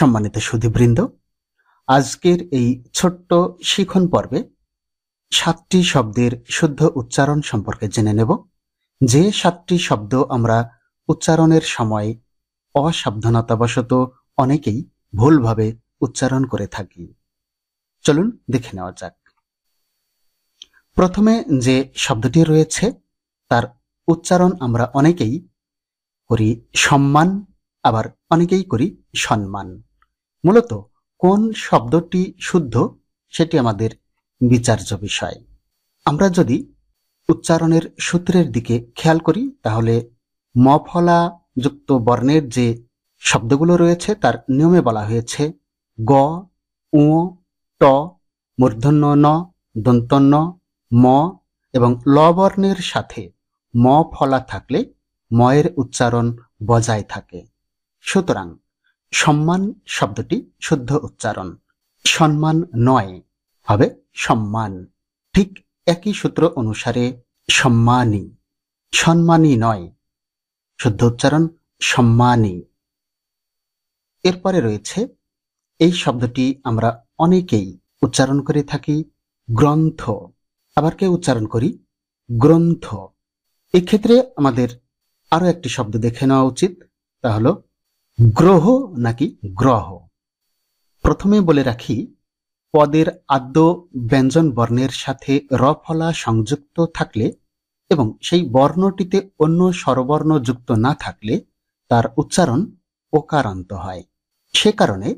সম্মানিত সুধীবৃন্দ, আজকের এই ছোট্ট শিখন পর্বে 7টি শব্দের শুদ্ধ উচ্চারণ সম্পর্কে জেনে নেব। যে 7টি শব্দ আমরা উচ্চারণের সময় অসাবধানতাবশত অনেকেই ভুলভাবে উচ্চারণ করে থাকি। চলুন দেখে নেওয়া যাক। প্রথমে যে শব্দটি রয়েছে তার উচ্চারণ আমরা অনেকেই করি সম্মান, আবার অনেকেই করি সম্মান। মূলত কোন শব্দটি শুদ্ধ সেটি আমাদের বিচার্য বিষয়। আমরা যদি উচ্চারণের সূত্রের দিকে খেয়াল করি তাহলে মফলা যুক্ত বর্ণের যে শব্দগুলো রয়েছে তার নিয়মে বলা হয়েছে গ, উ, ট, মূর্ধন্য ন, দন্তন্য ম এবং ল বর্ণের সাথে ম ফলা থাকলে ময়ের উচ্চারণ বজায় থাকে। সুতরাং সম্মান শব্দটি শুদ্ধ উচ্চারণ। সম্মান নয়, হবে সম্মান। ঠিক একই সূত্র অনুসারে সম্মানী, সম্মানী নয়, শুদ্ধ উচ্চারণ সম্মানী। এরপরে রয়েছে এই শব্দটি আমরা অনেকেই উচ্চারণ করে থাকি গ্রন্থ, আবার কেউ উচ্চারণ করি গ্রন্থ। এক্ষেত্রে আমাদের আরো একটি শব্দ দেখে নেওয়া উচিত, তা হলো গ্রহ নাকি গ্রহ। প্রথমে বলে রাখি, পদের আদ্য ব্যঞ্জন বর্ণের সাথে র ফলা সংযুক্ত থাকলে এবং সেই বর্ণটিতে অন্য স্বরবর্ণ যুক্ত না থাকলে তার উচ্চারণ ওকারান্ত হয়। সে কারণে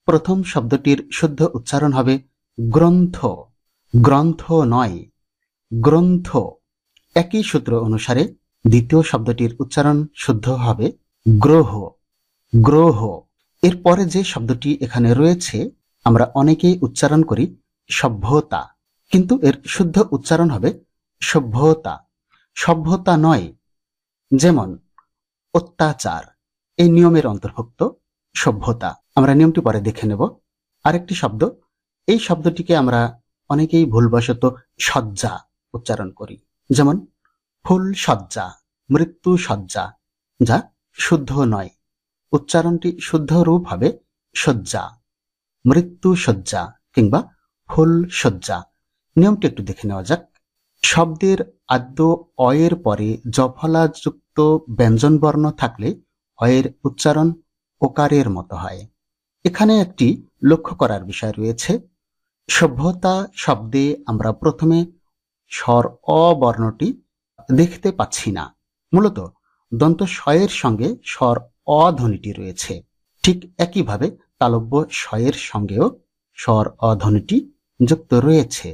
প্রথম শব্দটির শুদ্ধ উচ্চারণ হবে গ্রন্থ, গ্রন্থ নয়, গ্রন্থ। একই সূত্র অনুসারে দ্বিতীয় শব্দটির উচ্চারণ শুদ্ধ হবে গ্রহ, গ্রহ। এরপরে যে শব্দটি এখানে রয়েছে আমরা অনেকেই উচ্চারণ করি সভ্যতা, কিন্তু এর শুদ্ধ উচ্চারণ হবে সভ্যতা, সভ্যতা নয়। যেমন অত্যাচার এই নিয়মের অন্তর্ভুক্ত সভ্যতা। আমরা নিয়মটি পরে দেখে নেব। আরেকটি শব্দ, এই শব্দটিকে আমরা অনেকেই ভুলবশত সজ্জা উচ্চারণ করি, যেমন ফুল সজ্জা, মৃত্যু সজ্জা, যা শুদ্ধ নয়। উচ্চারণটি শুদ্ধ রূপ হবে শয্যা, মৃত্যু শয্যা কিংবা ফুল শয্যা। নিয়মটি একটু দেখে নেওয়া যাক। শব্দের আদ্য অয়ের পরে জফলা যুক্ত ব্যঞ্জন বর্ণ থাকলে অয়ের উচ্চারণ ওকারের মতো হয়। এখানে একটি লক্ষ্য করার বিষয় রয়েছে। সভ্যতা শব্দে আমরা প্রথমে স্বর অ বর্ণটি দেখতে পাচ্ছি না, মূলত দন্ত শয়ের সঙ্গে স্বর অ ধ্বনিটি রয়েছে। ঠিক একইভাবে তালব্য শয়ের সঙ্গেও স্বর অ ধ্বনিটি যুক্ত রয়েছে।